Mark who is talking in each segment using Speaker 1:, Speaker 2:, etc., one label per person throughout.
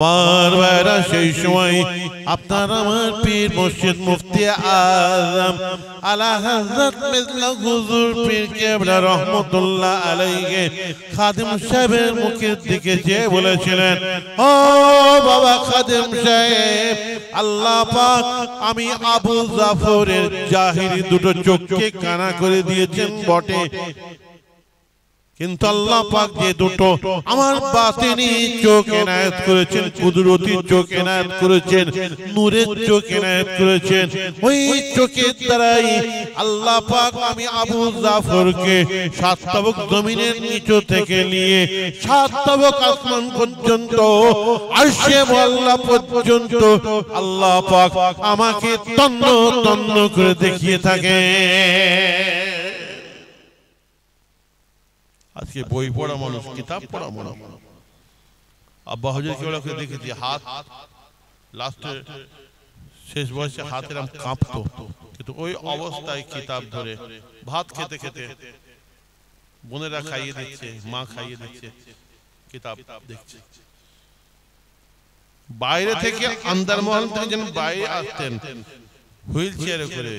Speaker 1: আমার ভাইরা সেই সময় আপনার আমার পীর মুর্শিদ মুফতি আযম আলা হযরত মিজলা হুজুর পীর কেবলা রহমাতুল্লাহ আলাইহি খাদিম সাহেবের মুখের দিকে যে বলেছিলেন, ও বাবা খাদিম সাহেব, আল্লাহ পাক আমি আবু জাফরের জাহিরি দুটো চোখকে কানা করে দিয়েছেন বটে, কিন্তু আল্লাহ পাক যে দুটো আমার বাতিনি চোখ এনায়েত করেছেন, কুদরতি চোখ এনায়েত করেছেন, নূরের চোখ এনায়েত করেছেন, ওই চোখের দ্বারাই আল্লাহ পাক আমি আবু জাফরকে সাত তবক জমিনের নিচ থেকে নিয়ে সাত তবক আসমান পর্যন্ত, আরশে আল্লাহ পর্যন্ত আল্লাহ পাক আমাকে তন্ন তন্ন করে দেখিয়ে থাকে। আজকে বই পড়া মানুষ, কিতাব পড়া মানুষ। আব্বা হুজুর কেবলাকে দেখেছি হাত লাস্টে শেষ বয়সে হাতের কাঁপতো, কিন্তু ওই অবস্থায় কিতাব ধরে ভাত খেতে খেতে বোনেরা খাইয়ে দিচ্ছে, মা খাইয়ে দিচ্ছে, কিতাব দেখছে। বাইরে থেকে আন্দারমহল থেকে যেন বাইরে আসতেন হুইল চেয়ারে করে,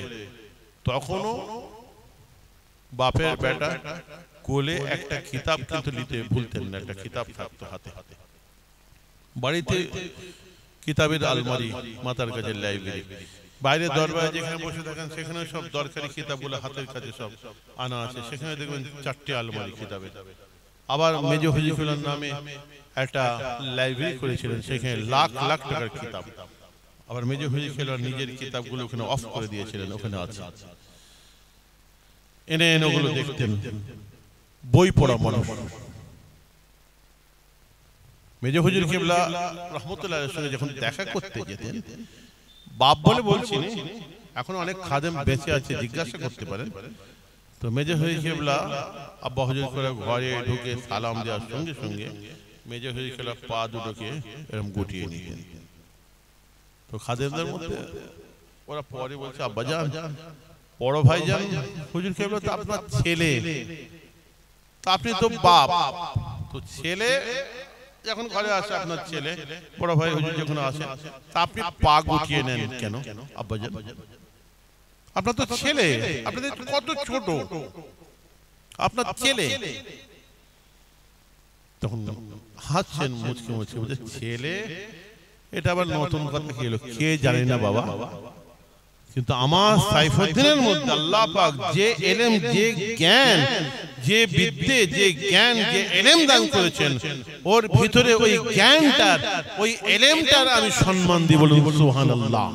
Speaker 1: তখনও বাপের বেটা কোলে একটা কিতাব কিন্তু নিতে ভুলতেন না, একটা কিতাব থাকতো হাতে হাতে। বাড়িতে কিতাবের আলমারি, মাথার কাছে লাইব্রেরি, বাইরে দরবারে যেখানে বসে থাকেন সেখানে সব দরকারি কিতাবগুলো হাতের কাছে সব আনা আছে, সেখানে দেখবেন 4টে আলমারি কিতাবের। আবার মেজ হুজুরের নামে একটা লাইব্রেরি করেছিলেন, সেখানে লাখ লাখ টাকার কিতাব। আবার মেজ হুজুর নিজের কিতাবগুলো ওখানে অফ করে দিয়েছিলেন, ওখানে আছে। এনে এনে ওগুলো দেখতেন। বই পড়া মানুষ। মেজ হুজুর কেবলা রহমতুল্লাহর সঙ্গে যখন দেখা করতে যেতেন, বাপ বলে বলছি না, এখন অনেক খাদেম বেঁচে আছে, জিজ্ঞাসা করতে পারেন, তো মেজ হুজুর কেবলা আব্বা হুজুর করে ঘরে ঢুকে সালাম দেওয়ার সঙ্গে সঙ্গে মেজ হুজুর কেবলা পা দুটোকে এরকম গুটিয়ে নিতেন। তো খাদেমদের মধ্যে ওরা পরে বলছে, আব্বা যান, বড় ভাই যান, হুজুর কেবলা তো আপনার ছেলে, আপনি তো বাপ, তো ছেলে যখন ঘরে আসে, আপনার ছেলে বড় ভাই হুজুর যখন আসে, আপনি পা গুটিয়ে নেন কেন আব্বাজান? আপনার তো ছেলে, আপনাদের কত ছোট, আপনার ছেলে। তখন হাসছেন মুচকে মুচকে, বলছে ছেলে, এটা আবার নতুন কথা কি হলো, কে জানে না বাবা, কিন্তু আমার সাইফুদ্দিনের মধ্যে আল্লাহ পাক যে ইলম, যে জ্ঞান, যে বিদ্যে, যে জ্ঞান, যে ইলম দান করেছেন, ওর ভিতরে ওই জ্ঞানটার, ওই ইলমটার আমি সম্মান দিই, বলুন সুবহানাল্লাহ।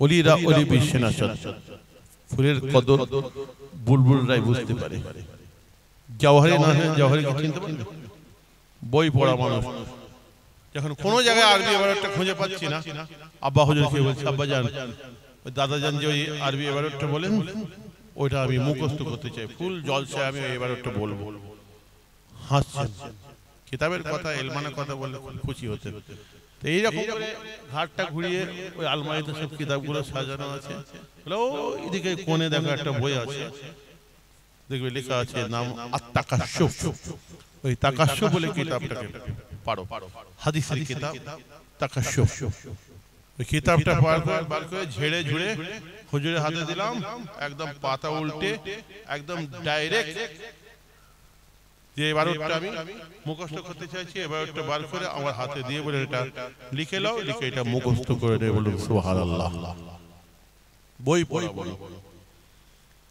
Speaker 1: ওলিরা ওলি বিশ্বের আসত, ফুলের কদর বুলবুলরাই বুঝতে পারে, জওহরে না জওহরে কি চিনতে পারেন? বই পড়া মানুষ। যখন কোনো জায়গায় আরবি এবারটা খুঁজে পাচ্ছি না, আব্বা হুজুরকে বলছি, আব্বা জান, ওই দাদা জান যে ওই আরবি এবারটা বলেন, ওইটা আমি মুখস্থ করতে চাই, ফুল জলসায় আমি ওই এবারটা বলবো। হাসছেন, কিতাবের কথা, এলমানের কথা বললে খুশি হতে। তো এইরকম ঘাটটা ঘুরিয়ে ওই আলমারিতে সব কিতাবগুলো সাজানো আছে। এদিকে কোণে দেখো একটা বই আছে, দেখবে লেখা আছে নাম আত-তাকাশশুফ। ওই তাকাশশুফ বলে কিতাবটাকে পারো, হাদিসের কিতাব তাকাশশুফ। ওই কিতাবটা বার করে ঝেড়ে ঝুড়ে হুজুরের হাতে দিলাম, একদম পাতা উল্টে একদম ডাইরেক্ট যে এবারটা আমি মুখস্থ করতে চাইছি, এবারটা বার করে আমার হাতে দিয়ে বলে, এটা লিখে নাও, লিখে এটা মুখস্থ করে নেবে, বলুন সুবহানাল্লাহ। বই পড়া বলো।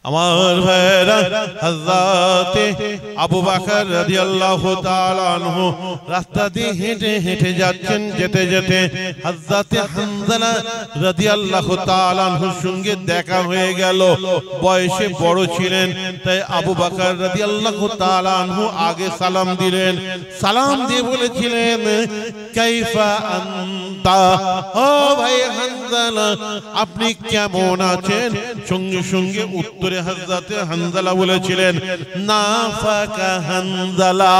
Speaker 1: আমার ভাইরা, হযরতে আবু বকর রাদিয়াল্লাহু তাআলা আনহু রাস্তা দিয়ে হেঁটে হেঁটে যাচ্ছেন, যেতে যেতে হযরতে হানজালা রাদিয়াল্লাহু তাআলা আনহুর সঙ্গে দেখা হয়ে গেল। বয়সে বড় ছিলেন, তাই আবু বকর রাদিয়াল্লাহু তাআলা আনহু আগে সালাম দিলেন। সালাম দিয়ে বলেছিলেন, কাইফা আনতা, ও ভাই হানজালা, আপনি কেমন আছেন? সঙ্গে সঙ্গে উত্তর হযরতে হানজালা বলেছিলেন, নাফাকা হানজালা,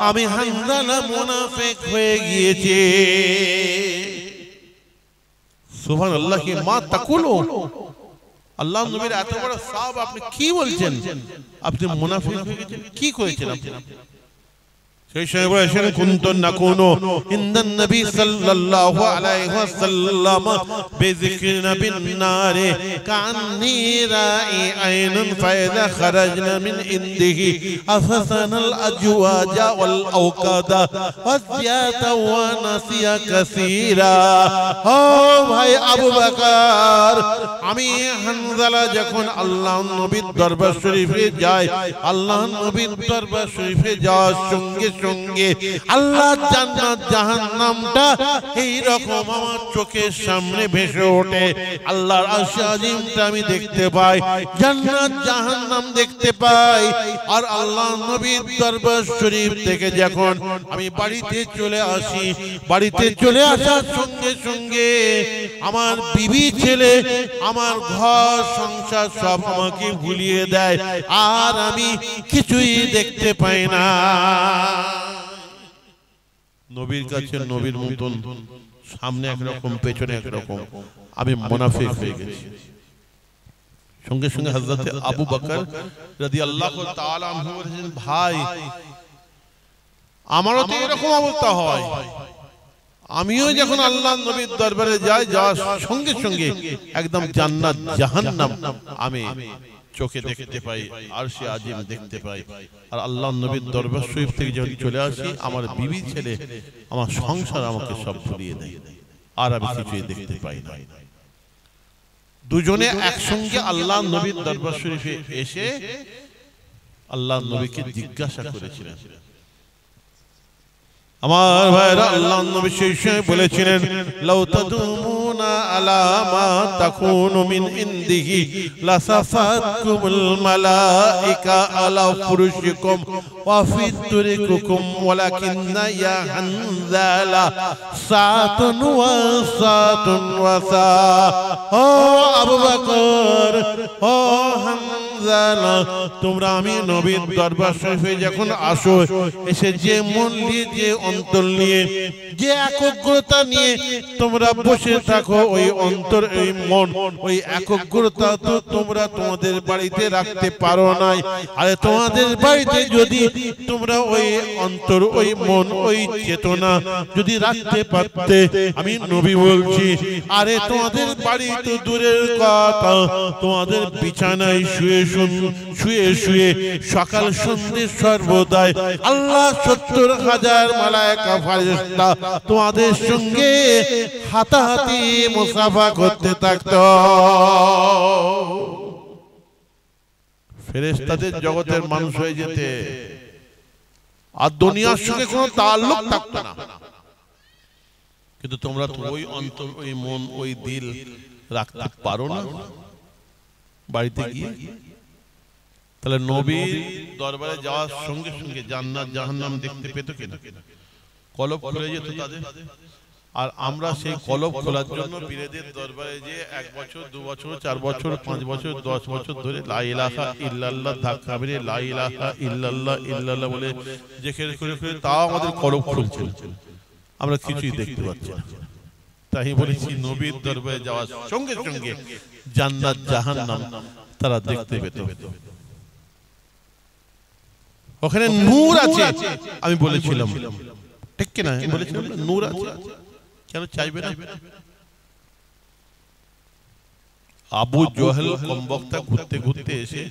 Speaker 1: আমি হানজালা মুনাফিক হয়ে গিয়েছি। সুবহানাল্লাহ, কি মা তাকুলু, আল্লাহর নবীর এত বড় সাহাবা, আপনি কি বলছেন? আপনি মুনাফিক হয়ে গেছেন, কি করেছেন আপনি? সেই সময় বলেছেন কুনতু নাকুনু ইনদান নবী সাল্লাল্লাহু আলাইহি ওয়াসাল্লাম বিযিকরিনা বিন-নারি কান্নী রাই আইনুন ফাইযা খারাজনা মিন ইনদিহি আফসানাল আজওয়াজা ওয়াল আওকাদা ওয়াসিয়াতা ওয়া নাসিয়া কাসীরা। ও ভাই আবু বকর, আমি হানজালা যখন আল্লাহর নবীর দরবার শরীফে যাই, আল্লাহর নবীর দরবার শরীফে যাওয়ার সঙ্গে সঙ্গে আল্লাহ জান্নাত জাহান্নামটা এই রকম আমার চোখের সামনে ভেসে ওঠে। আল্লাহর আরশ আজিমটা আমি দেখতে পাই, জান্নাত জাহান্নাম দেখতে পাই। আর আল্লাহ নবীর দরবার শরীফ থেকে যখন আমি বাড়িতে চলে আসি, বাড়িতে চলে আসার সঙ্গে সঙ্গে আমার বিবি ছেলে, আমার ঘর সংসার সব আমাকে ভুলিয়ে দেয়, আর আমি কিছুই দেখতে পাই না। নবীর কাছে নবীর মতন, সামনে একরকম পেছনে একরকম, আমি মুনাফিক হয়ে গেছি। সঙ্গে সঙ্গে হযরত আবু বকর রাদিয়াল্লাহু তাআলা আনহু বলেছেন, ভাই আমারও তো এরকম অবস্থা হয়, আমিও যখন আল্লাহর নবীর দরবারে যাই, যাওয়ার সঙ্গে সঙ্গে একদম জান্নাত জাহান্নাম আমি চোখে দেখতে পাই, আরশে আজিম দেখতে পাই। আর আল্লাহর নবীর দরবার শরীফ থেকে যখন চলে আসি, আমার বিবি ছেলে, আমার সংসার আমাকে সব ভুলিয়ে দেয়, আর আমি কিছুই দেখতে পাই না। দুজনে একসঙ্গে আল্লাহর নবীর দরবার শরীফে এসে আল্লাহর নবীকে জিজ্ঞাসা করেছিলেন। আমার ভাইরা, আল্লাহর নবী সেই সময় বলেছিলেন, লাউ তাদুমুনা আলা মা তাকুনু মিন ইনদিহি লাসাফাতকুমুল মালাইকা আলা ফুরুশিকুম ওয়া ফিতুরিকুম ওয়ালাকিন্না ইয়া হানজালা সাতুন ওয়া সাতুন ওয়া সা। ও আবু বকর, ও হানজালা, তোমরা আমি নবীর দরবার শরীফে যখন আসো, এসে যে মন নিয়ে, যে অন্তর নিয়ে, যে একগ্রতা নিয়ে তোমরা বসে থাকো, ওই অন্তর, ওই মন, ওই একগ্রতা তো তোমরা তোমাদের বাড়িতে রাখতে পারো নাই। আরে তোমাদের বাড়িতে যদি তোমরা ওই অন্তর, ওই মন, ওই চেতনা যদি রাখতে পারতে, আমি নবী বলছি, আরে তোমাদের বাড়ি তো দূরের কথা, তোমাদের বিছানায় শুয়ে শুয়ে শুয়ে সকাল সন্ধ্যে সর্বদাই আল্লাহ ৭০,০০০ মালায়েকা ফেরেশতা তোমাদের সঙ্গে হাতাহাতি মুসাফা করতে থাকতো। ফেরেশতাদের জগতের মানুষ হয়ে যেতে, আর দুনিয়ার সঙ্গে কোনো তাল্লুক থাকতো না। কিন্তু তোমরা তো ওই অন্তর, ওই মন, ওই দিল রাখতে পারো না বাড়িতে গিয়ে। তাহলে নবীর দরবারে যাওয়ার সঙ্গে সঙ্গে জান্নাত জাহান্নাম দেখতে পেত কিনা? কলব খুলে যেত তাদের। আর আমরা সেই কলব খোলার জন্য পীরদের দরবারে যে 1 বছর, 2 বছর, 4 বছর, 5 বছর, 10 বছর ধরে লা ইলাহা ইল্লাল্লাহ ধাক্কা মেরে লা ইলাহা ইল্লাল্লাহ ইল্লাল্লাহ বলে জিকির করে করে তাও আমাদের কলব খুলছে, আমরা কিছুই দেখতে পাচ্ছি না। তাই বলেছি, নবীর দরবারে যাওয়ার সঙ্গে সঙ্গে জান্নাত জাহান্নাম তারা দেখতে পেত। ওখানে নূর আছে, আমি বলেছিলাম, ঠিক কিনা? বলেছিলাম নূর আছে, কেন চাইবে না? আবু জহল কমবক্তা ঘুরতে ঘুরতে এসে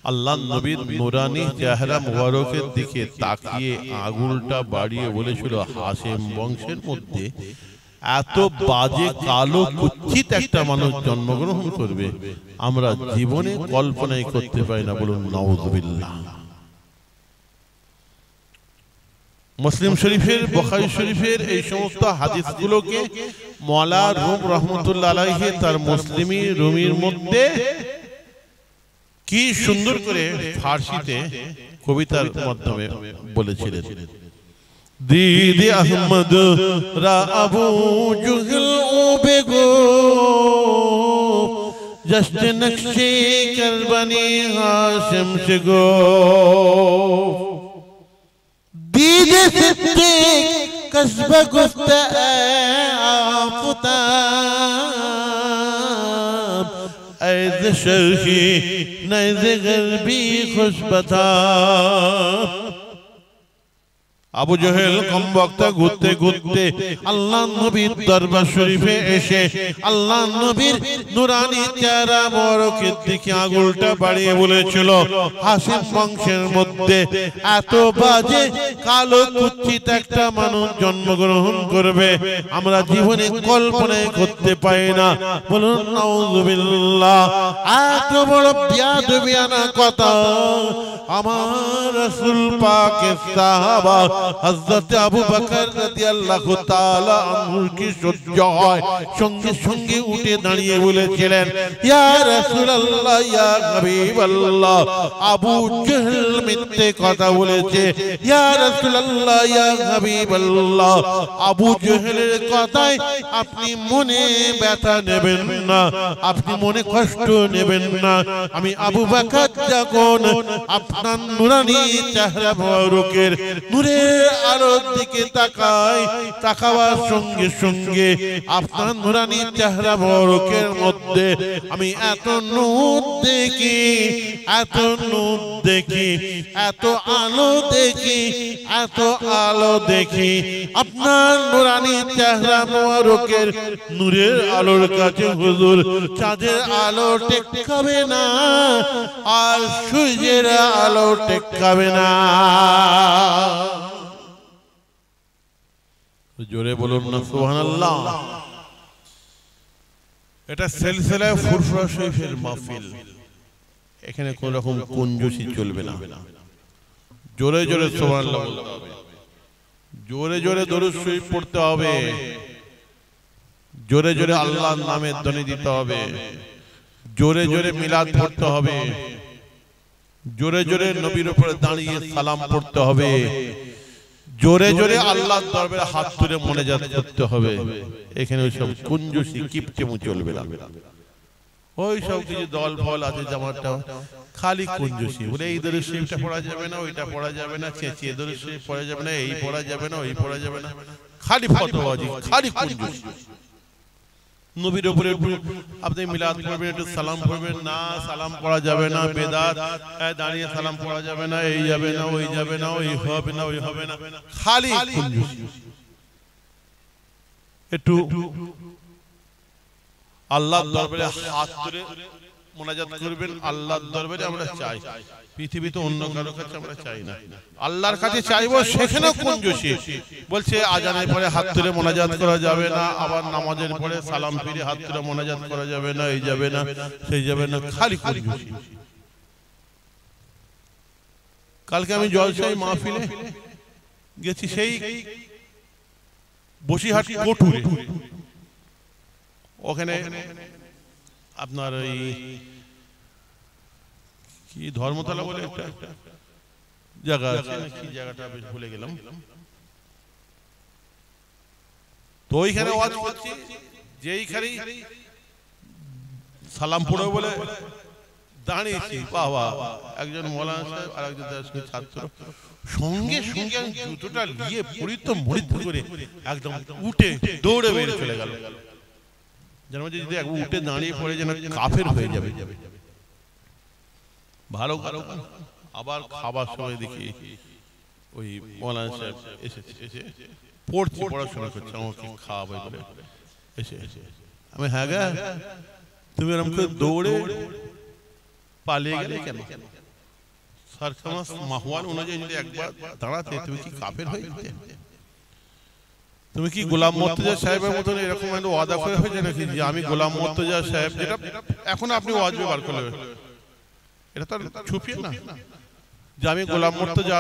Speaker 1: আল্লাহর নবীর নূরানী চেহারা মুবারকের দিকে তাকিয়ে আঙুলটা বাড়িয়ে বলেছিল, হাশেম বংশের মধ্যে এত বাজে কালো কুচ্ছিত একটা মানুষ জন্মগ্রহণ করবে, আমরা জীবনে কল্পনাই করতে পারি না। বলুন নাউযুবিল্লাহ। মুসলিম শরীফের, বুখারী শরীফের এই সমস্ত হাদিসগুলোকে মওলা রুম রহমতুল্লাহ আলাইহি তার মুসলিমি রুমির মধ্যে কি সুন্দর করে ফার্সিতে কবিতার মাধ্যমে বলেছিলেন। दीदी अहमद रा अबू जुगल ओ बेगो जश्न नक्शे कर बनी हाशिम से गो दीदी सिद्दे कस्ब गुफ्ता आफताब ऐज़ शर्खी नैज़ गरबी खुशबता। আবু জহেল কম বক্তা ঘুরতে ঘুরতে আল্লাহ নবীর দরবার শরীফে এসে আল্লাহ নবীর নুরানি চেহারা মোবারকের দিকে আঙুলটা বাড়িয়ে বলেছিল, হাশিম বংশের মধ্যে এত বাজে কালো কুৎসিত একটা মানুষ জন্মগ্রহণ করবে আমরা জীবনে কল্পনাই করতে পারি না। বলুন নাউযুবিল্লাহ। এত বড় বিয়াদবিয়ানা কথা আমার রাসূল পাকের সাহাবা হযরত আবু বকর রাদিয়াল্লাহু তাআলা আনহু কি সহ্য হয়? সঙ্গে সঙ্গে উঠে দাঁড়িয়ে বলেছিলেন, ইয়া রাসূলুল্লাহ, ইয়া হাবিবাল্লাহ, আবু জহল মিথ্যে কথা বলেছে। ইয়া রাসূলুল্লাহ, ইয়া হাবিবাল্লাহ, আবু জহলের কথায় আপনি মনে ব্যথা নেবেন না, আপনি মনে কষ্ট নেবেন না। আমি আবু বকর যখন আপনার নুরানি চেহারা মোবারকের নূরের আলোর দিকে তাকাই, তাকাবার সঙ্গে সঙ্গে আপনার নুরানি চেহারা মোবারকের মধ্যে আমি এত নূর দেখি, এত নূর দেখি, এত আলো দেখি, এত আলো দেখি। আপনার নুরানি চেহারা মোবারকের নূরের আলোর কাছে হুজুর চাঁদের আলো টেকাবে না, আর সূর্যের আলো টেকাবে না। জোরে বলুন না সুবহানাল্লাহ। এটা সিলসিলায়ে ফুরফুরা শরীফের মাহফিল, এখানে কোন রকম কুঞ্জুসি চলবে না। জোরে জোরে সুবহানাল্লাহ বলতে হবে, জোরে জোরে দরুদ শরীফ পড়তে হবে, জোরে জোরে আল্লাহর নামের ধ্বনি দিতে হবে, জোরে জোরে মিলাদ পড়তে হবে, জোরে জোরে নবীর উপরে দাঁড়িয়ে সালাম পড়তে হবে, জোরে জোরে আল্লাহর দরবারে হাত তুলে মোনাজাত করতে হবে। এখানে ওই সব কুঞ্জুসি কিপটেমু চলবে না। ওই সব কিছু দল ফল আছে জামাতটা খালি কুঞ্জুসি, বলে এই দরুদ শরীফটা পড়া যাবে না, ওইটা পড়া যাবে না, চেঁচিয়ে দরুদ শরীফ পড়া যাবে না, এই পড়া যাবে না, ওই পড়া যাবে না, খালি ফতোয়াবাজি, খালি কুঞ্জুসি। নবীর উপরে আপনি মিলাদ পড়বেন, একটু সালাম পড়বেন না, সালাম পড়া যাবে না, বেদাত, দাঁড়িয়ে সালাম পড়া যাবে না, এই যাবে না, ওই যাবে না, ওই হবে না, ওই হবে না, খালি কুঞ্জুসি। একটু আল্লাহর দরবারে হাত তুলে মোনাজাত করবেন। আল্লাহর দরবারে আমরা চাই, পৃথিবীতে অন্য কারো কাছে আমরা চাই না, আল্লাহর কাছে চাইবো, সেখানেও কুঞ্জুসি। বলছে আজানের পরে হাত তুলে মোনাজাত করা যাবে না, আবার নামাজের পরে সালাম ফিরে হাত তুলে মোনাজাত করা যাবে না, এই যাবে না, সেই যাবে না, খালি কুঞ্জুসি। কালকে আমি জলসাই মাহফিলে গেছি, সেই বসিরহাট কোটুরে, ওখানে আপনার ওই কি ধর্মতলা বলে একটা জায়গা আছে, কি জায়গাটা বেশ ভুলে গেলাম। তো ওইখানে ওয়াজ করছি, যেইখানে সালাম পড়ে বলে দাঁড়িয়েছি, বাবা একজন মৌলানা সাহেব আর একজন ছাত্র সঙ্গে সঙ্গে জুতোটা নিয়ে পরিত মরিত করে একদম উঠে দৌড়ে বেরিয়ে চলে গেল। যেন যদি উঠে দাঁড়িয়ে পড়ে যেন কাফের হয়ে যাবে। ভালো ভালো আবার খাবার সময় দেখি ওই মৌলানা সাহেব এসে পড়ছি, পড়াশোনা করছে, আমাকে খাওয়াবে বলে এসে আমি, হ্যাঁ গা তুমি এরকম করে দৌড়ে পালিয়ে গেলে কেন? সরকার মাহওয়াল অনুযায়ী যদি একবার দাঁড়াতে, তুমি কি কাফের হয়ে যেতে? তুমি কি গোলাম মুর্তজা সাহেবের মতন এরকম একটা ওয়াদা করে হয়েছে নাকি যে আমি গোলাম মুর্তজা সাহেব, যেটা এখন আপনি ওয়াজ বার করলে, এটা তো ছুপিয়ে না যে আমি গোলাম মুর্তজা,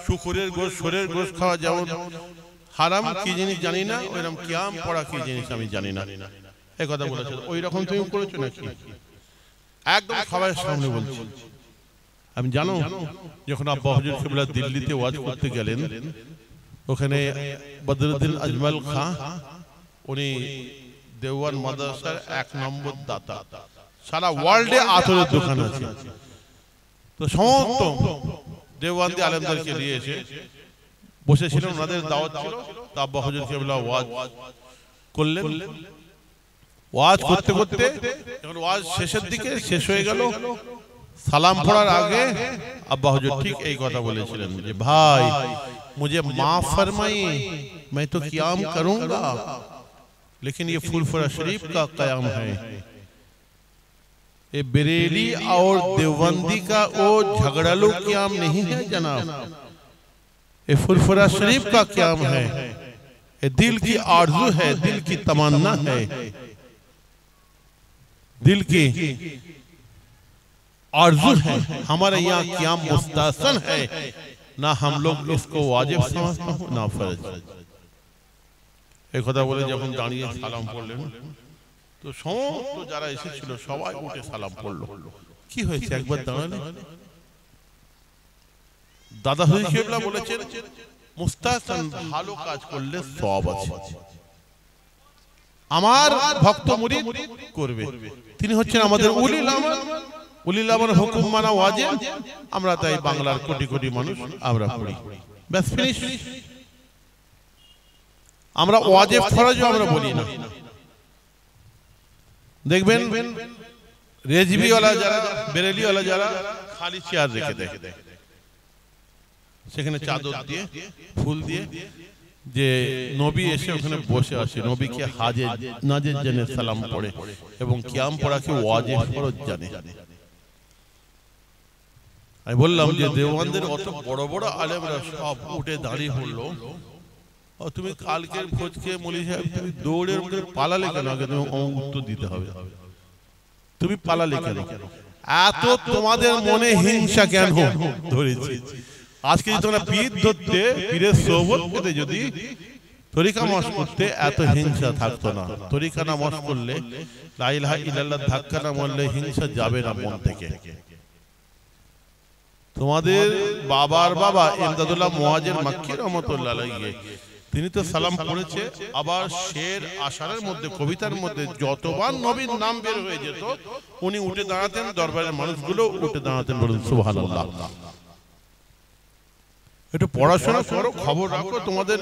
Speaker 1: শুকুরের গোশ, শরীরের গোশ খাওয়া যেমন হারাম কি জিনিস জানি না, ওইরকম কিয়াম পড়া কি জিনিস আমি জানি না, এই কথা বলেছে। ওই রকম তুমি করেছো নাকি? একদম সবার সামনে বলছি। আমি জানো যখন আব্বা হুজুর কিবলা দিল্লিতে ওয়াজ করতে গেলেন, ওখানে বদরুদ্দিন আজমল খান, উনি দেওয়ান মাদ্রাসার 1 নম্বর দাতা, সারা ওয়ার্ল্ডে আতরের দোকান আছে। তো সমস্ত দেওয়ান্দি আলেমদেরকে নিয়ে এসে বসেছিলেন, ওনাদের দাওয়াত ছিল। তো আব্বা হুজুর কিবলা ওয়াজ করলেন। ওয়াজ করতে করতে যখন ওয়াজ শেষের দিকে শেষ হয়ে গেল, সালাম পড়ার আগে আব্বা হুজুর ঠিক এই কথা বলেছিলেন যে ভাই मुझे माफ फरमाइए, मैं तो क़याम करूंगा। लेकिन ये फुरफुरा शरीफ का क़याम है, ये बरेली और देवबंदी का वो झगड़ालू क़याम नहीं है जनाब, ये फुरफुरा शरीफ का क़याम है। ये दिल की आरज़ू है, दिल की तमन्ना है, दिल की आरज़ू है। हमारे यहाँ क़याम मुस्तहसन है, ना हम लोग इसको वाजिब समझते हैं ना फर्ज। एक কথা বলে যখন দাঁড়িয়ে সালাম পড়লেন তো সমস্ত যারা এসেছিল সবাই উঠে সালাম পড়লো। কি হয়েছে একবার দাঁড়ালে? দাদা হুজুর কেবলা বলেছেন মুস্তাহসান ভালো কাজ করলে সওয়াব আছে, আমার ভক্ত মুরিদ করবে। তিনি হচ্ছেন আমাদের উলিল আমর, উলিল আমর হুকুম মানা ওয়াজিব। আমরা তাই বাংলার কোটি কোটি মানুষ আমরা পড়ি, ব্যাস ফিনিশ। আমরা ওয়াজিব ফরজও আমরা বলি না। দেখবেন রেজবিওয়ালা যারা, বেরেলিওয়ালা যারা খালি চেয়ার রেখে দেয়, সেখানে চাদর দিয়ে ফুল দিয়ে যে নবী এসে ওখানে বসে আছে, নবীকে হাজে নাজের জেনে সালাম পড়ে এবং কিয়াম পড়াকে ওয়াজিব ফরজ জানে। আমি বললাম যে দেওবন্দের অত বড় বড় আলেমরা সব উঠে দাঁড়িয়ে পড়লো, তুমি কালকের ভোজ খেয়ে মৌলভী সাহেব তুমি দৌড়ের মধ্যে পালালে কেন? আগে তুমি উত্তর দিতে হবে, তুমি পালালে কেন? এত তোমাদের মনে হিংসা কেন ধরেছে? আজকে যদি তোমরা পীর ধরতে, পীরের সোহবত পেতে, যদি তরিকা মশ করতে, এত হিংসা থাকতো না। তরিকা না মশ করলে, লা ইলাহা ইল্লাল্লাহ ধাক্কা না মারলে হিংসা যাবে না মন থেকে। তোমাদের বাবার বাবা ইমদাদুল্লাহ মুহাজির মাক্কি রহমাতুল্লাহ আলাইহি, তিনি তো সালাম পড়েছে। আবার শের আশারের মধ্যে, কবিতার মধ্যে যতবার নবীর নাম বের হয়ে যেত উনি উঠে দাঁড়াতেন, দরবারের মানুষগুলো উঠে দাঁড়াতেন। বলুন সুবহানাল্লাহ। একটু পড়াশোনা করো, খবর রাখো। তোমাদের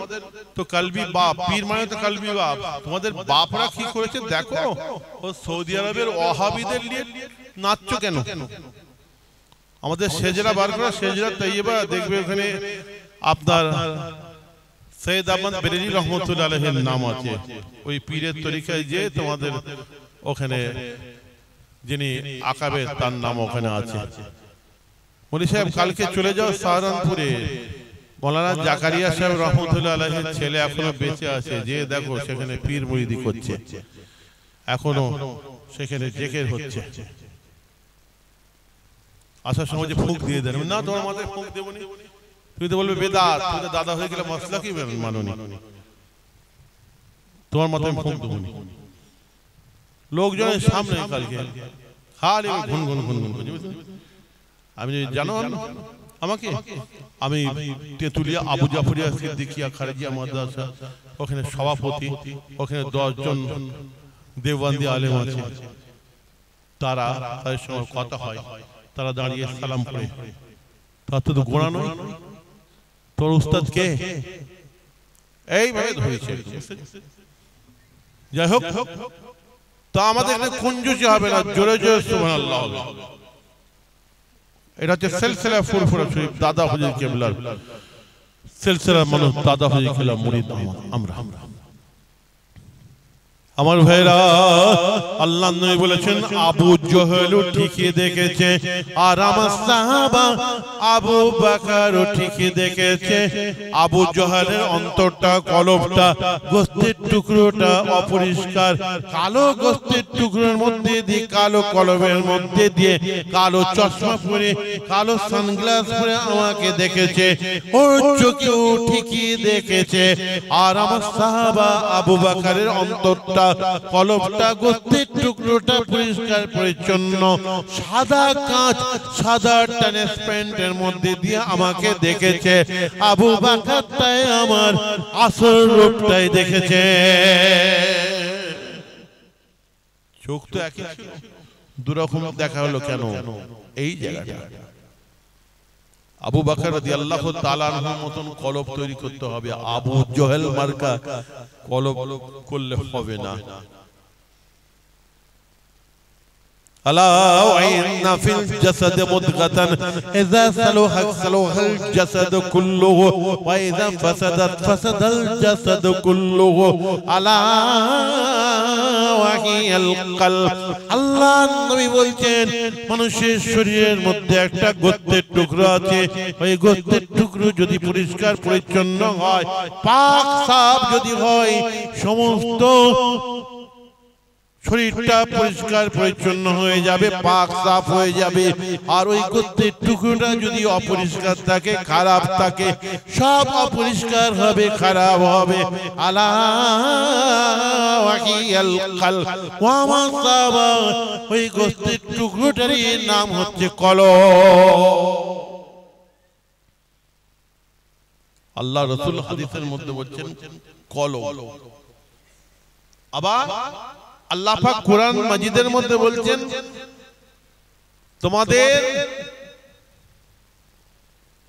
Speaker 1: তো কালবি বাপ, পীর মানে তো কালবি বাপ। তোমাদের বাপরা কি করেছে দেখো। ও সৌদি আরবের ওয়াহাবিদের নিয়ে নাচছো কেন? আমাদের সেজরা বার করা, সেজরা তাইয়্যিবা দেখবে ওখানে আপনার সৈয়দ আহমদ বেরেলি রহমতুল্লাহ আলাইহির নাম আছে। ওই পীরের তরিকায় যে তোমাদের ওখানে যিনি আকাবে, তার নাম ওখানে আছে। মৌলভী সাহেব কালকে চলে যাও সাহারানপুরে, মৌলানা জাকারিয়া সাহেব রহমতুল্লাহ আলাইহির ছেলে এখনো বেঁচে আছে, যে দেখো সেখানে পীর মুরিদি করছে, এখনো সেখানে জিকির হচ্ছে। আসার সময় যে ফুঁক দিয়ে দেন, না তোমার মাথায় ফুঁক দেবনি, তুমি তো বলবে বেদাত, তুমি তো দাদা হয়ে গেলে মাসলা কি মাননি, তোমার মাথায় ফুঁক দেবনি। লোকজনের সামনে কালকে খালি ঘুন ঘুন ঘুন ঘুন করছে। আমি জানো আমাকে, আমি তেতুলিয়া আবু জাফরিয়া সিদ্দিকিয়া খারেজিয়া মাদ্রাসা ওখানে সভাপতি, ওখানে 10 জন দেওবন্দি আলেম আছে, তারা তাদের সঙ্গে কথা হয়, তারা দাঁড়িয়ে সালাম পড়ে। তার তো গোড়া নয়, তোর উস্তাদ কে? এইভাবে ধরেছে। যাই হোক, তা আমাদের এখানে কুঞ্জুসি হবে না, জোরে জোরে সুবহানাল্লাহ হবে। এটা হচ্ছে সিলসিলা ফুরফুরা শরীফ, দাদা হুজুর কেবলার সিলসিলা মানুষ, দাদা হুজুর কেবলার মুরিদ আমরা। আমার ভাইরা, আল্লাহ নবী বলেছেন আবু জহল ঠিকই দেখেছে, আর আমার সাহাবা আবু বকর ঠিকই দেখেছে। আবু জহলের অন্তরটা, কলবটা, গোস্তের টুকরোটা অপরিষ্কার, কালো গোস্তের টুকরোর মধ্যে দিয়ে, কালো কলবের মধ্যে দিয়ে, কালো চশমা পরে, কালো সানগ্লাস পরে আমাকে দেখেছে। ওর চোখেও ঠিকই দেখেছে। আর আমার সাহাবা আবু বকরের অন্তরটা, কলবটা, গোস্তের টুকরোটা পরিষ্কার পরিচ্ছন্ন, সাদা কাঁচ, সাদা ট্রান্সপারেন্টের মধ্যে দিয়ে আমাকে দেখেছে। আবু বকরটাই আমার আসল রূপটাই দেখেছে। চোখ তো একই ছিল, দুরকম দেখা হলো কেন? এই জায়গাটা আবু বকর রাদিয়াল্লাহু তাআলা আনহুর মতন কলব তৈরি করতে হবে। আবু জহল মার্কা কলব করলে হবে না। আলা ওয়া ইন্না ফিল জাসাদি মুদগাতান ইযা সালাহাল জাসাদু কুল্লুহু ওয়া ইযা ফাসাদাল জাসাদু কুল্লুহু আলা ওয়া হিয়াল কলব। আল্লাহ নবী বলছেন মানুষের শরীরের মধ্যে একটা গোস্তের টুকরো আছে, ওই গোস্তের টুকরো যদি পরিষ্কার পরিচ্ছন্ন হয়, পাক সাফ যদি হয়, সমস্ত শরীরটা পরিষ্কার পরিচ্ছন্ন হয়ে যাবে, পাক সাফ হয়ে যাবে। আর ওই গোস্তের টুকরোটা যদি অপরিষ্কার থাকে, খারাপ থাকে, সব অপরিষ্কার হবে, খারাপ হবে। আলা ওয়া হিয়াল কলব ওয়া মা সাবা, ওই গোস্তের টুকরোটারই নাম হচ্ছে কলব। আল্লাহ রাসূল হাদিসের মধ্যে বলছেন কলব। আবার আল্লাহ পাক কোরআন মাজিদের মধ্যে বলছেন তোমাদের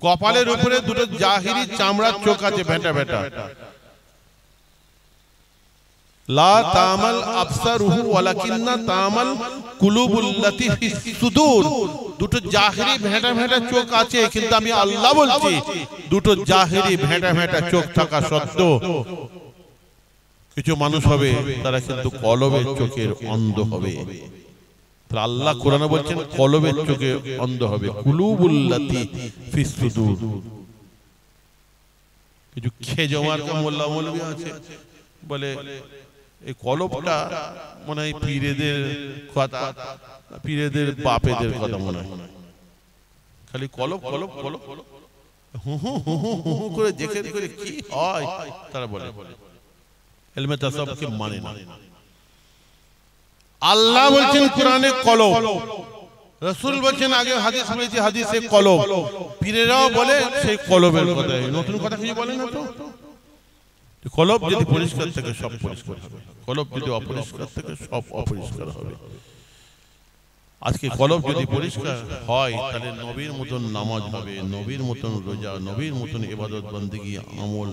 Speaker 1: কপালের উপরে দুটো জাহিরি চামড়ার চোখ আছে, ভেটা ভেটা। লা তামাল আবসারুহু ওয়ালাকিন্না তামাল কুলুবুল্লাতি ফিস সুদূর। দুটো জাহিরি ভেটা ভেটা চোখ আছে, কিন্তু আমি আল্লাহ বলছি দুটো জাহিরি ভেটা ভেটা চোখ থাকা সত্ত্বেও কিছু মানুষ হবে তারা কিন্তু কলবের চোখের অন্ধ হবে। তাহলে আল্লাহ কোরআনে বলছেন কলবের চোখে অন্ধ হবে। কুলুবুল্লাতি ফিস সুদূর। কিছু খেজমার মোল্লা মৌলভী আছে বলে এই কলবটা মনে হয় পীরেদের কথা, পীরেদের বাপেদের কথা মনে হয়। খালি কলব কলব কলব হু হু হু হু করে দেখে করে কি হয় তারা বলে, ইলমে তাসাউফকে মানে না। আল্লাহ বলছেন কোরআনে কলব, রাসূল বলছেন আগে হাদিস বলেছি হাদিসে কলব, পীরেরাও বলে সেই কলবের কথা। নতুন কথা কিছু বলে না তো। কলব যদি পরিষ্কার থাকে সব পরিষ্কার হবে, কলব যদি অপরিষ্কার থাকে সব অপরিষ্কার হবে। আজকে কলব যদি পরিষ্কার হয় তাহলে নবীর মতন নামাজ হবে, নবীর মতন রোজা, নবীর মতন ইবাদত বন্দেগী আমল,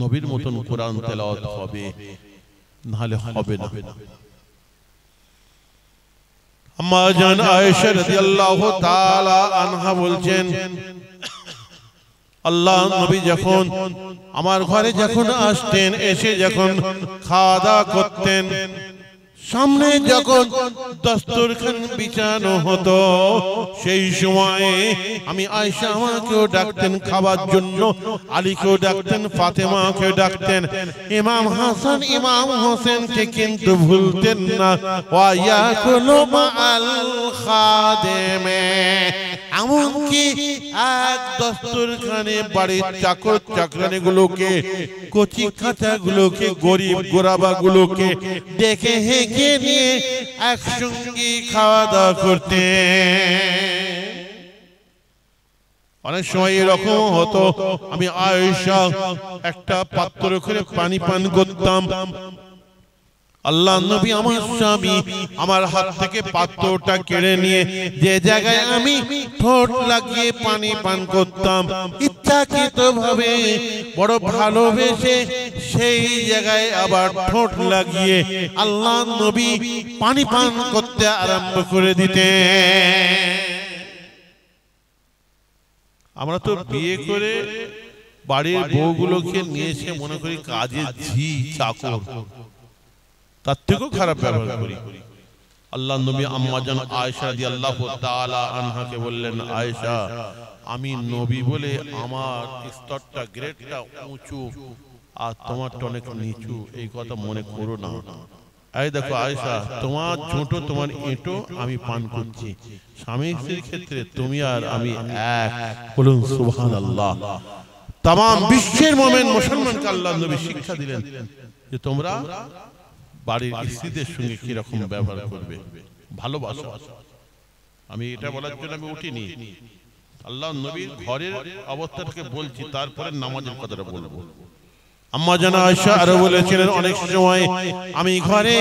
Speaker 1: নবীর মতন কোরআন তেলাওয়াত হবে, নাহলে হবে না। আম্মা জান আয়েশা রাদিয়াল্লাহু তাআলা আনহা বলছেন আল্লাহ নবী যখন আমার ঘরে যখন আসতেন, এসে যখন খাওয়া দাওয়া করতেন, সামনে যখন দস্তরখান বিছানো হতো, সেই সময়ে আমি আয়েশা আমাকেও ডাকতেন খাবার জন্য, আলীকেও ডাকতেন, ফাতেমাকেও ডাকতেন, ইমাম হাসান ইমাম হোসেনকে কিন্তু ভুলতেন না। ওয়া ইয়াকুলু মাআল খাদেমে, এমনকি এক দস্তরখানে বাড়ির চাকর চাকরানি গুলোকে, কচি কাঁচা গুলোকে, গরিব গোরাবা গুলোকে ডেকে হেঁকে নিয়ে একসঙ্গে খাওয়া দাওয়া করতে। অনেক সময় এরকম হতো আমি আয়েশা একটা পাত্র করে পানি পান করতাম, আল্লাহ নবী আমার স্বামী আমার হাত থেকে পাত্রটা কেড়ে নিয়ে যে জায়গায় আমি ঠোঁট লাগিয়ে পানি পান করতাম, ইচ্ছাকৃতভাবে বড় ভালোবেসে সেই জায়গায় আবার ঠোঁট লাগিয়ে আল্লাহ নবী পানি পান করতে আরম্ভ করে দিতেন। আমরা তো বিয়ে করে বাড়ির বউগুলোকে নিয়ে এসে মনে করি কাজের ঝি চাকর, তার থেকেও খারাপ ব্যবহার করি। আল্লাহ নবী আম্মা জান আয়েশা রাদিয়াল্লাহু তাআলা আনহাকে বললেন, আয়েশা আমি নবী বলে আমার স্তরটা গ্রেডটা উঁচু আর তোমারটা অনেক নিচু, এই কথা মনে করো না। এই দেখো আয়েশা, তোমার ঝুঁটো তোমার এঁটো আমি পান করছি, স্বামী স্ত্রীর ক্ষেত্রে তুমি আর আমি এক। বলুন সুবহানাল্লাহ। তামাম বিশ্বের মুমিন মুসলমানকে আল্লাহ নবী শিক্ষা দিলেন যে তোমরা বাড়ির স্ত্রীদের সঙ্গে কি রকম ব্যবহার করবে, ভালোবাসা। আমি এটা বলার জন্য আমি উঠিনি, আল্লাহ নবীর ঘরের অবস্থাটাকে বলছি, তারপরে নামাজের কথাটা বলবো। আম্মা জান আয়েশা আরো বলেছিলেন অনেক সময় আমি ঘরে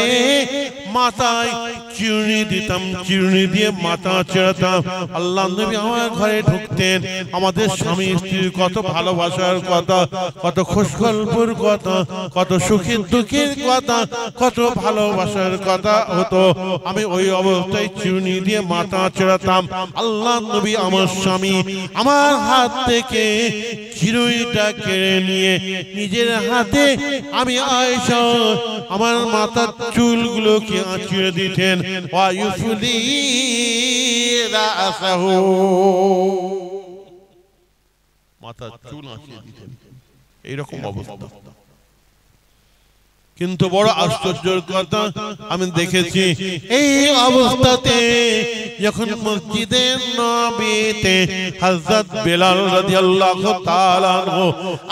Speaker 1: মাথায় চিরুনি দিতাম, চিরুনি দিয়ে মাথা চেড়াতাম। আল্লাহ নবী আমার ঘরে ঢুকতেন, আমাদের স্বামী স্ত্রীর কত ভালোবাসার কথা, কত খুশগল্পের কথা, কত সুখের দুঃখের কথা, কত ভালোবাসার কথা হতো। আমি ওই অবস্থায় চিরুনি দিয়ে মাথা চেড়াতাম। আল্লাহ নবী আমার স্বামী আমার হাত থেকে চিরুনিটা কেড়ে নিয়ে নিজের হাতে আমি আয়েশা আমার মাথার চুলগুলোকে আঁচড়ে দিতেন। ওয়ায়ুফলি রাসাহু, মাথার চুল আঁচড়ে দিতেন। এইরকম অবস্থা। কিন্তু বড় আশ্চর্যের কথা আমি দেখেছি, এই অবস্থাতে যখন মসজিদে নববীতে হযরত বিলাল রাদিয়াল্লাহু তাআলা আনহু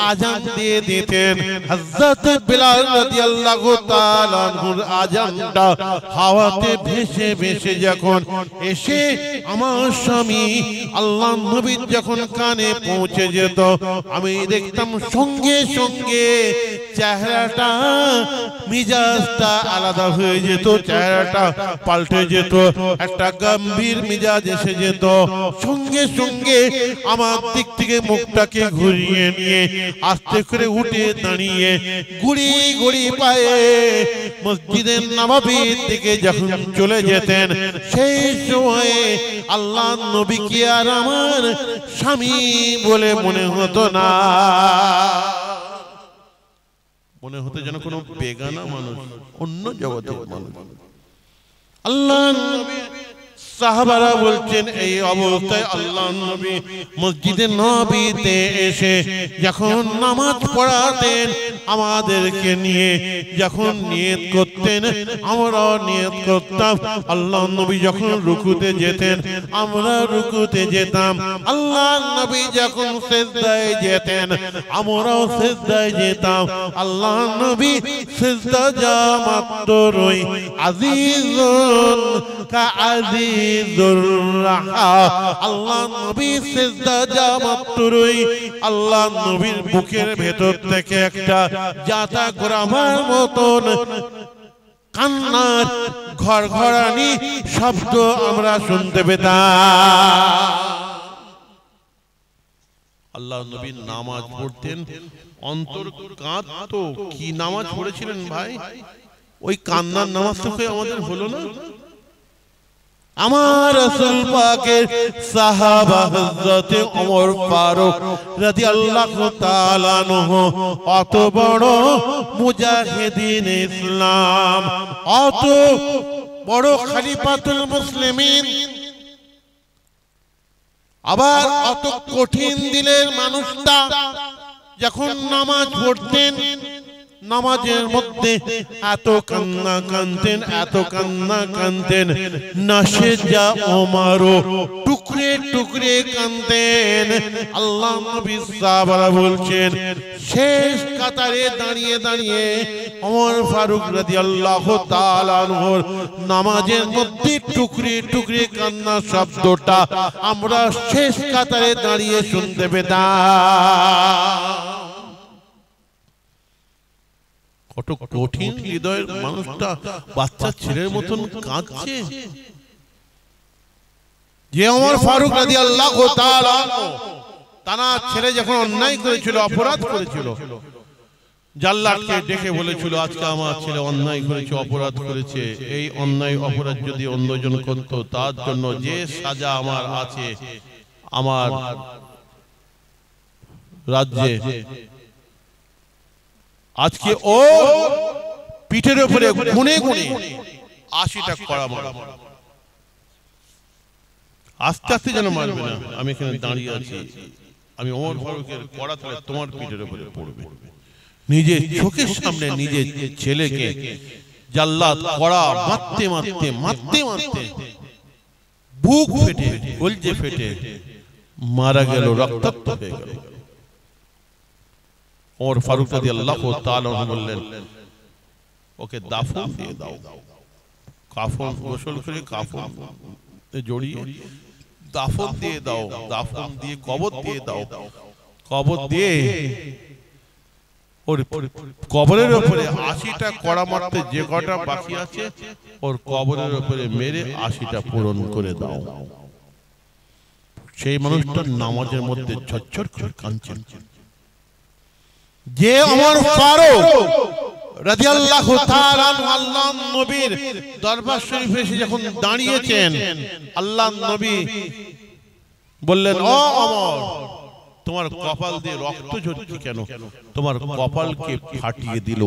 Speaker 1: আযান দিয়ে দিতেন। হযরত বিলাল রাদিয়াল্লাহু তাআলা আনহুর আযানটা হাওয়াতে ভেসে ভেসে যখন এসে আমার স্বামী আল্লাহ নবীর যখন কানে পৌঁছে যেত, আমি দেখতাম সঙ্গে সঙ্গে চেহারাটা মিজাজটা আলাদা হয়ে যেত, চেহারাটা পাল্টে যেত, একটা গম্ভীর মিজাজ এসে যেত। সঙ্গে সঙ্গে আমার দিক থেকে মুখটাকে ঘুরিয়ে নিয়ে আস্তে করে উঠে দাঁড়িয়ে গুড়ি গুড়ি পায়ে মসজিদের নববীর দিকে যখন চলে যেতেন, সেই সময়ে আল্লাহ নবীকে আর আমার স্বামী বলে মনে হতো না, মনে হতে যেন কোনো বেগানা মানুষ, অন্য জগতের মানুষ। আল্লাহ নবী সাহাবারা বলছেন এই অবস্থায় আল্লাহ নবী মসজিদে নববীতে এসে যখন নামাজ পড়াতেন আমাদেরকে নিয়ে, যখন নিয়ত করতেন আমরাও নিয়ত করতাম। আল্লাহ নবী যখন রুকুতে যেতেন আমরা রুকুতে যেতাম। আল্লাহ নবী যখন সিজদায় যেতেন আমরাও সিজদায় যেতাম। আল্লাহ নবী সিজদা যা মাত্রই আজিজুন কা আজিজুর রাহা, আল্লাহ নবী সিজদা যা মাত্রই আল্লাহ নবীর বুকের ভেতর থেকে একটা জাতা গোরামার মতন কান্নার ঘরঘরানি শব্দ আমরা শুনতে পেতাম। আল্লাহ নবী নামাজ পড়তেন, অন্তর কাঁদতো। কি নামাজ পড়েছিলেন ভাই? ওই কান্নার নামাজ তো আমাদের হলো না। আমার রাসূল পাকের সাহাবা হযরত ওমর ফারুক রাদিয়াল্লাহু তাআলা আনহু অত বড় মুজাহিদিন ইসলাম, অত বড় খলিফাতুল মুসলিমিন, আবার অত কঠিন দিলের মানুষটা যখন নামাজ পড়তেন নামাজের মধ্যে এত কান্না কাঁদতেন, এত কান্না কাঁদতেন, নাশে যা ওমরও টুকরে টুকরে কাঁদতেন। আল্লাহ নবী সাহাবারা বলছেন শেষ কাতারে দাঁড়িয়ে দাঁড়িয়ে ওমর ফারুক রাদিয়াল্লাহু তাআলা আনহুর নামাজের মধ্যে টুকরে টুকরে কান্না শব্দটা আমরা শেষ কাতারে দাঁড়িয়ে শুনতে পেতাম। কত কঠিন হৃদয়ের মানুষটা বাচ্চা ছেলের মতন কাঁদছে। যে ওমর ফারুক রাদিয়াল্লাহু তাআলা তার ছেলে যখন অন্যায় করেছিল, অপরাধ করেছিল, জাল্লাদকে ডেকে বলেছিল আজকে আমার ছেলে অন্যায় করেছে, অপরাধ করেছে, এই অন্যায় অপরাধ যদি অন্যজন করত তার জন্য যে সাজা আমার আছে আমার রাজ্যে, আজকে ও পিঠের উপরে গুনে গুনে ৮০টা কড়া মারা। আস্তে আস্তে যেন মারবে না, আমি এখানে দাঁড়িয়ে আছি, আমি ওমর ফারুকের কড়া তাহলে তোমার পিঠের উপরে পড়বে। নিজের চোখের সামনে নিজের ছেলেকে জাল্লাদ কড়া মারতে মারতে মারতে মারতে বুক ফেটে কলজে ফেটে মারা গেল, রক্তাক্ত হয়ে গেল। ওমর ফারুক রাদিয়াল্লাহু তাআলা বললেন ওকে দাফন দিয়ে দাও, কাফন গোসল করে কাফন জড়িয়ে দাফন দিয়ে দাও, দাফন দিয়ে কবর দিয়ে দাও, কবর দিয়ে ওর কবরের উপরে 80টা কড়া মারতে যে কটা বাকি আছে ওর কবরের উপরে মেরে 80টা পূরণ করে দাও। সেই মানুষটা নামাজের মধ্যে ঝরঝর করে কাঁদছেন। যে ওমর ফারুক রাদিয়াল্লাহু তাআলা আল্লাহর নবীর দরবার শরীফে এসে যখন দাঁড়িয়েছেন, আল্লাহর নবী বললেন, ও ওমর, তোমার কপাল দিয়ে রক্ত ঝরছে কেন? তোমার কপালকে ফাটিয়ে দিল।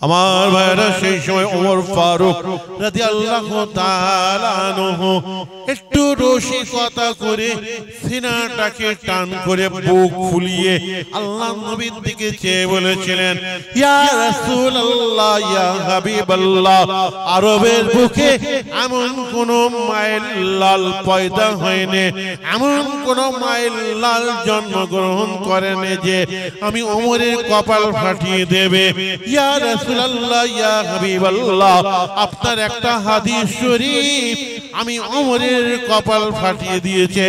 Speaker 1: আমার ভাইরা, সেই সময় ওমর ফারুক রাদিয়াল্লাহু তাআলা আনহু একটু রসিকতা করে সিনাটাকে টান করে বুক ফুলিয়ে আল্লাহর নবীর দিকে চেয়ে বলেছিলেন, ইয়া রাসূলুল্লাহ, ইয়া হাবিবাল্লাহ, আরবের বুকে এমন কোন মায়ের লাল পয়দা হয়নি, এমন কোন মায়ের লাল জন্মগ্রহণ করেনি যে আমি ওমরের কপাল ফাটিয়ে দেবে। ইয়া রাসূলুল্লাহ, ইয়া হাবিবাল্লাহ, আপনার একটা হাদিস শরীফ আমি ওমরের কপাল ফাটিয়ে দিয়েছে।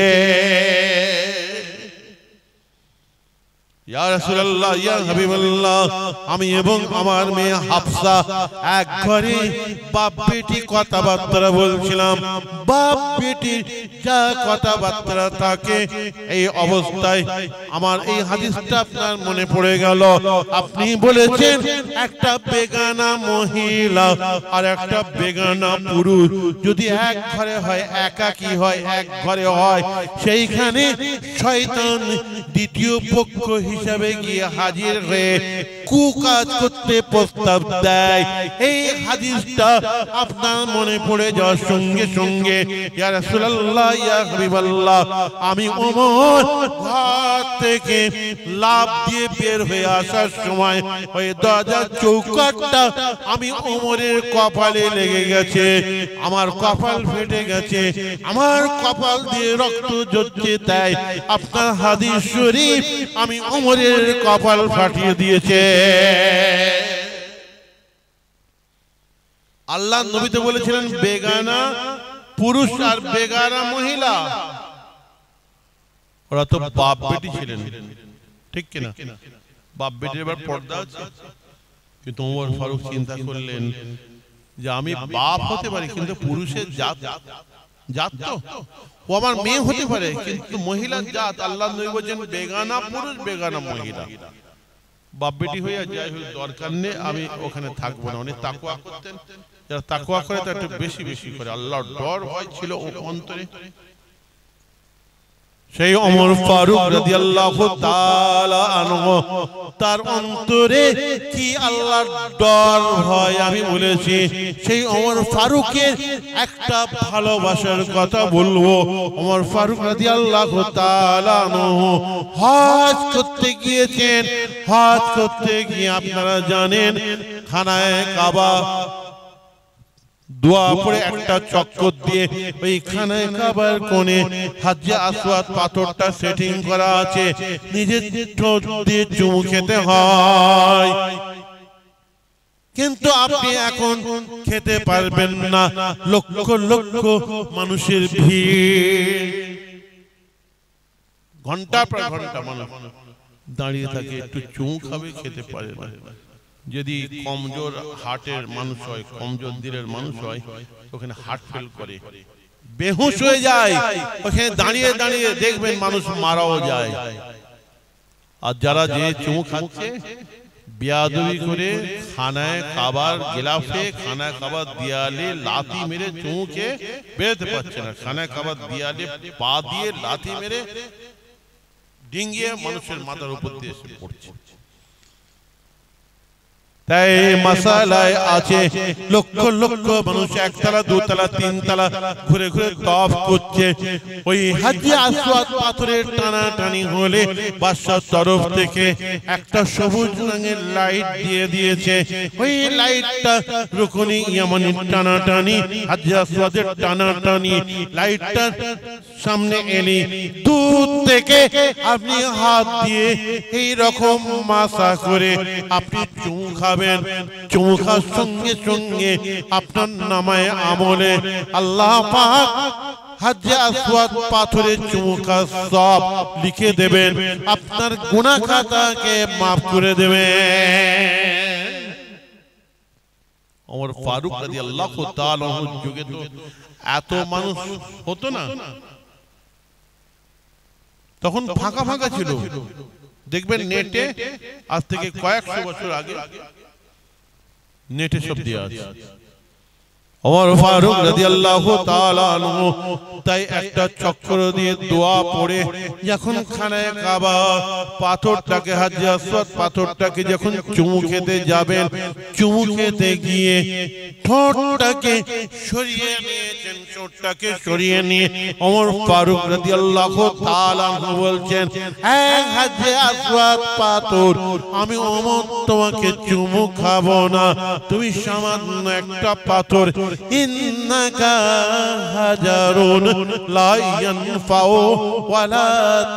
Speaker 1: ইয়া রাসূলুল্লাহ, ইয়া হাবিবাল্লাহ, আমি এবং আমার মেয়ে হাফসা এক ঘরে বাপ বেটি কথাবার্তা বলছিলাম। বাপ বেটির যা কথাবার্তা থাকে, এই অবস্থায় আমার এই হাদিসটা আপনার মনে পড়ে গেল। আপনি বলেছেন একটা বেগানা মহিলা আর একটা বেগানা পুরুষ যদি এক ঘরে হয়, একাকী হয়, এক ঘরে হয়, সেইখানে শয়তান দ্বিতীয় পক্ষ হিসাবে গিয়ে হাজির হয়ে কুকাজ করতে প্রস্তাব দেয়। এই হাদিসটা আপনার মনে পড়ে যাওয়ার সঙ্গে সঙ্গে ইয়া রাসূলুল্লাহ, ইয়া হাবিবাল্লাহ, আমি ওমর ঘর থেকে লাফ দিয়ে বের হয়ে আসার সময় ওই দরজার চৌকাঠটা আমি ওমরের কপালে লেগে গেছে, আমার কপাল ফেটে গেছে, আমার কপাল দিয়ে রক্ত ঝরছে, তাই আপনার হাদিস শরীফ আমি ওমরের কপাল ফাটিয়ে দিয়েছে। আল্লাহ নবী তো বলেছিলেন বেগানা পুরুষ আর বেগানা মহিলা, ওরা তো বাপ বেটি ছিলেন, ঠিক কিনা? বাপ বেটির এবার পর্দা আছে, কিন্তু ওমর ফারুক চিন্তা করলেন যে আমি বাপ হতে পারি, কিন্তু পুরুষের জাত জাত তো ও আমার মেয়ে হতে পারে, কিন্তু মহিলার জাত। আল্লাহ নবী বলেন বেগানা পুরুষ বেগানা মহিলা, বাপ বেটি হইয়া যাই হোক দরকার নেই, আমি ওখানে থাকবো না। উনি তাকওয়া করতেন, যারা তাকওয়া করে তার একটু বেশি বেশি করে, আল্লাহর ডর ভয় ছিল অন্তরে। সেই ওমর ফারুক রাদিয়াল্লাহু তাআলা আনহু তার অন্তরে কি আল্লাহর ডর ভয় আমি বলেছি। সেই ওমর ফারুকের একটা ভালোবাসার কথা বলবো। ওমর ফারুক রাদিয়াল্লাহু তাআলা আনহু হজ করতে গিয়েছেন। হজ করতে গিয়ে আপনারা জানেন খানায়ে কাবা দোয়া পড়ে একটা চক্কর দিয়ে ওই খানায়ে কাবার কোণে হাজরে আসওয়াদ পাথরটা সেটিং করা আছে, নিজের ঠোঁট দিয়ে চুমু খেতে হয়, কিন্তু আপনি এখন খেতে পারবেন না। লক্ষ লক্ষ মানুষের ভিড়, ঘন্টা পর ঘন্টা মানুষ দাঁড়িয়ে থাকে, একটু চুমু খাবে, খেতে পারে না। যদি কমজোর হার্টের মানুষ হয়, কমজোর দিলের মানুষ হয়, ওখানে হার্ট ফেল করে, বেহুশ হয়ে যায়, ওখানে দাঁড়িয়ে দাঁড়িয়ে দেখবেন মানুষ মারাও যায়। আর যারা যে চুমু খাচ্ছে বেয়াদবি করে খানায় কাবার গিলাফে খানায় কাবার দেয়ালে লাথি মেরে চুমু খেয়ে বেরোতে পারছে না, খানায় কাবার দেয়ালে পা দিয়ে লাথি মেরে ডিঙ্গিয়ে মানুষের মাথার উপর দিয়ে এসে পড়ছে। তাই মাসালায় আছে লক্ষ লক্ষ মানুষ একতলা দুতলা তিনতলা ঘুরে ঘুরে তওয়াফ করছে। ওই হাজরে আসওয়াদ পাথরের টানাটানি হলে বাদশার তরফ থেকে একটা সবুজ রঙের লাইট দিয়ে দিয়েছে। ওই লাইটটা রুকনি ইয়ামানি টানাটানি, হাজরে আসওয়াদের টানাটানি, লাইটটার সামনে এলে দূর থেকে আপনি হাত দিয়ে এই রকম মাসা করে আপনি চুমু খাবেন। চুমু খাওয়ার সঙ্গে সঙ্গে আপনার নামায়ে আমলে আল্লাহ পাক হাজরে আসওয়াদ পাথরে চুমুকা সব লিখে দেবেন, আপনার গুনাহ খাতাকে maaf করে দেবেন। ওমর ফারুক রাদিয়াল্লাহু তাআলা আনহুর যুগে তো এত মানুষ হতো না, তখন ফাঁকা ফাঁকা ছিল। দেখবেন নেটে আজ থেকে কয়েকশো বছর আগে নেটে সব দেওয়া আছে। ওমর ফারুক রাদিয়াল্লাহু তাআলা আনহু তাই একটা চক্র দিয়ে দোয়া পড়ে যখন খানায়ে কাবা পাথরটাকে হাজরে আসওয়াদ পাথরটাকে যখন চুমু খেতে যাবেন, চুমু খেতে গিয়ে ঠোঁটটাকে সরিয়ে নিয়েছেন, ঠোঁটটাকে সরিয়ে নিয়ে ওমর ফারুক রাদিয়াল্লাহু তাআলা আনহু বলছেন, হে হাজরে আসওয়াদ পাথর, আমি ওমর তোমাকে চুমু খাবো না, তুমি সামান্য একটা পাথর, ইন্নাকা হাজারুন লা ইয়ানফাউ ওয়ালা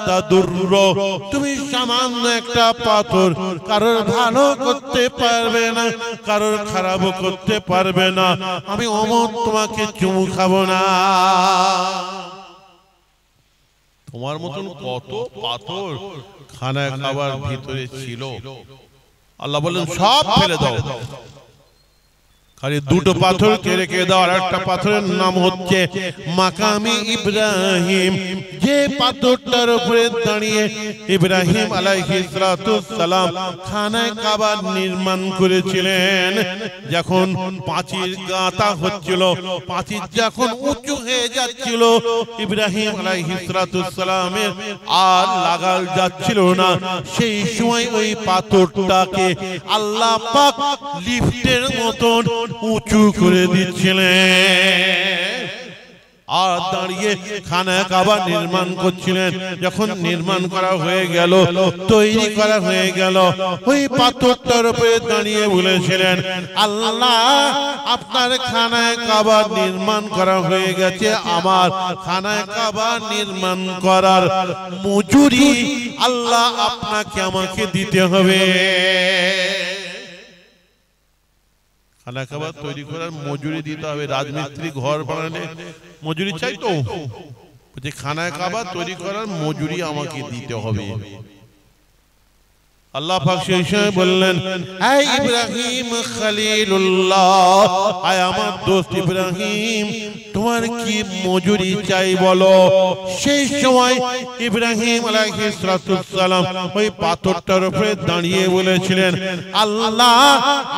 Speaker 1: তাদুররু, তুমি সামান্য একটা পাথর, কারোর ভালো করতে পারবে না, কারোর খারাপও করতে পারবে না, আমি ওমর তোমাকে চুমু খাবো না। তোমার মতন কত পাথর খানায় খাবার ভিতরে ছিল, আল্লাহ বলেন সব ফেলে দাও, খালি দুটো পাথরকে রেখে দাও। আর একটা পাথরের নাম হচ্ছে মাকামি ইব্রাহিম, যে পাথরটার উপরে দাঁড়িয়ে ইব্রাহিম আলাইহিস সালাম খানায় কাবা নির্মাণ করেছিলেন। যখন পাঁচিল গাঁথা হচ্ছিল, পাঁচিল যখন উঁচু হয়ে যাচ্ছিল, ইব্রাহিম আলাইহিস সালামের আর লাগাল যাচ্ছিল না, সেই সময় ওই পাথরটাকে আল্লাহ পাক লিফটের মতন উঁচু করে দিচ্ছিলেন আর দাঁড়িয়ে খানায়ে কাবা নির্মাণ করছিলেন। যখন নির্মাণ করা হয়ে গেল, তৈরি করা হয়ে গেল, ওই পাথরটার উপরে দাঁড়িয়ে বলেছিলেন, আল্লাহ আপনার খানায়ে কাবা নির্মাণ করা হয়ে গেছে, আমার খানায়ে কাবা নির্মাণ করার মজুরি আল্লাহ আপনাকে আমাকে দিতে হবে। খানা খাবার তৈরি করার মজুরি দিতে হবে। রাজমিস্ত্রি ঘর বানালে মজুরি চাই তো, যে খানায় খাবার তৈরি করার মজুরি আমাকে দিতে হবে। আল্লাহ পাক সেই সময় বললেন, হে ইব্রাহিম খলিলুল্লাহ, আয় আমার দোস্ত ইব্রাহিম, তোমার কি মজুরি চাই বলো। সেই সময় ইব্রাহিম আলাইহিস সালাম ওই পাথরটার উপরে দাঁড়িয়ে বলেছিলেন, আল্লাহ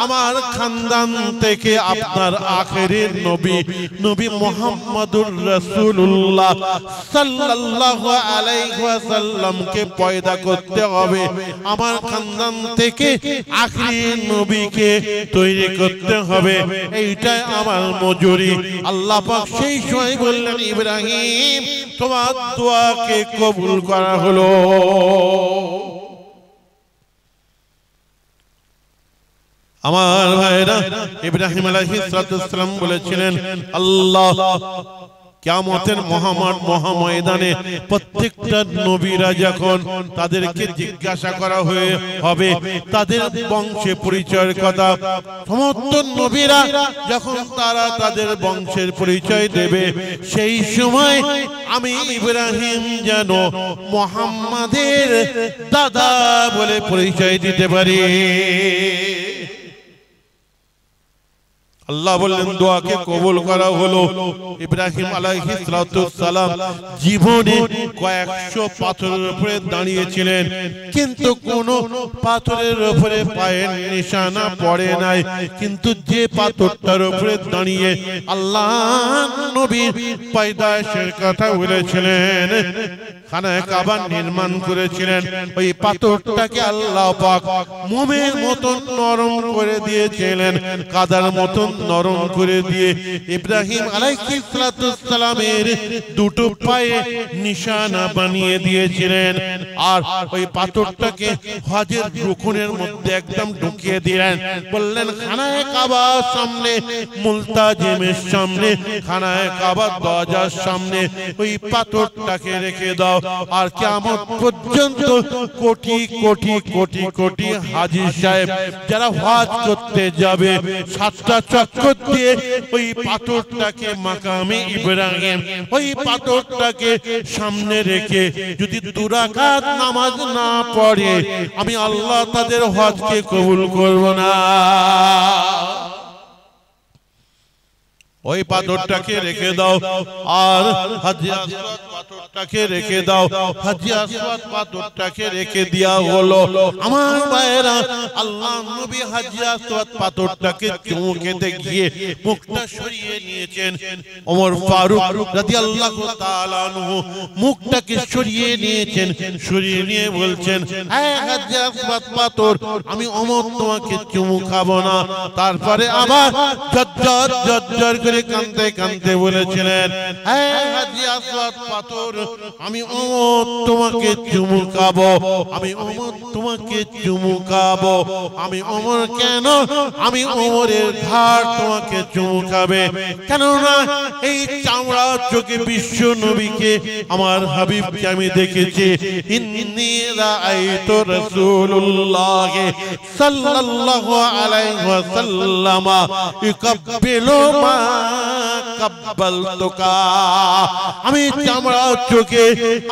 Speaker 1: আমার খানদান থেকে আপনার আখেরের নবী নবী মুহাম্মদুর রাসূলুল্লাহ সাল্লাল্লাহু আলাইহি ওয়াসাল্লামকে পয়দা করতে হবে, আমার খানদান থেকে আখেরি নবীকে তৈরি করতে হবে, এইটাই আমার মজুরি। আল্লাহ পাক সেই সময় বললেন, ইব্রাহিম তোমার দোয়াকে কবুল করা হলো। আমার ভাইরা, ইব্রাহিম আলাইহিস সালাম বলেছিলেন, আল্লাহ কিয়ামতের মহাময়দানে প্রত্যেকটা নবীরা যখন তাদেরকে জিজ্ঞাসা করা হবে তাদের বংশের পরিচয়ের কথা, সমস্ত নবীরা যখন তারা তাদের বংশের পরিচয় দেবে, সেই সময় আমি ইব্রাহিম যেন মুহাম্মাদের দাদা বলে পরিচয় দিতে পারি। আল্লাহ বললেন দোয়াকে কবুল করা হলো। ইব্রাহিম আলাইহিস সালাম জীবনে কয়েকশো পাথরের উপরে দাঁড়িয়েছিলেন, কিন্তু কোন পাথরের উপরে পায়ের নিশানা পড়ে নাই। কিন্তু যে পাথরটার উপরে দাঁড়িয়ে আল্লাহ নবী পয়দায়েশের কথা বলেছিলেন, খানায়ে কাবা নির্মাণ করেছিলেন, ওই পাথরটাকে আল্লাহ পাক মোমের মতন নরম করে দিয়েছিলেন, কাদার মতন নরম করে দিয়ে ইব্রাহিম আলাইহিস সালামের দুটো পায়ে নিশানা বানিয়ে দিয়েছিলেন। আর ওই পাথরটাকে হজের রুকুনের মধ্যে একদম ঢুকিয়ে দিলেন, বললেন খানায়ে কাবার সামনে, মুলতাজিমের সামনে, খানায়ে কাবার দরজার সামনে ওই পাথরটাকে রেখে দাও। আর কিয়ামত পর্যন্ত কোটি কোটি কোটি কোটি হাজী সাহেব যারা হজ করতে যাবে, 7টা চক্কর দিয়ে ওই পাথরটাকে মাকামে ইব্রাহিম ওই পাথরটাকে সামনে রেখে যদি 2 রাকাত নামাজ না পড়ে আমি আল্লাহ তাদের হজকে কবুল করব না। ওই পাথরটাকে রেখে দাও আর হাজী আসওয়াদ পাথরটাকে রেখে দাও। হাজী আসওয়াদ পাথরটাকে রেখে দেয়া হলো। আমার ভাইরা আল্লাহ নবী হাজী আসওয়াদ পাথরটাকে চুমু খেতে গিয়ে মুখটা সরিয়ে নিয়েছেন। ওমর ফারুক রাদিয়াল্লাহু তাআলা আনহু মুখটাকে সরিয়ে নিয়েছেন। সরিয়ে নিয়ে বলছেন, হে হাজী আসওয়াদ পাথর, আমি ওমর তোমাকে চুমু খাবো না। তারপরে আবার ঝরঝর ঝরঝর করে কাঁদতে কাঁদতে বলেছিলেন, হে হাজী আসওয়াদ পাথর, আমি ওমর তোমাকে চুমু খাবো, আমি ওমর তোমাকে চুমু খাবো। আমি ওমর কেন? আমি ওমরের ঘাড় তোমাকে চুমু খাবে। কেননা এই চামড়া চোখে বিশ্ব নবীকে আমার হাবিবকে আমি দেখেছি। ইন্নী রাআইতু রাসূলুল্লাহ সাল্লাল্লাহু আলাইহি ওয়াসাল্লাম ইকাব্বিলু মা কাব্বালতুকা। আমি চামড়া চোখে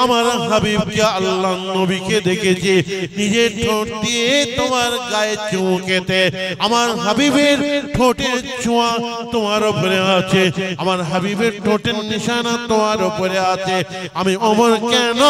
Speaker 1: আমার হাবিবকে আল্লাহ নবীকে দেখেছি নিজের ঠোঁট দিয়ে তোমার গায়ে চুমু খেতে। আমার হাবিবের ঠোঁটের ছোঁয়া তোমার উপরে আছে, আমার হাবিবের ঠোঁটের নিশানা তোমার উপরে আছে। আমি ওমর কেন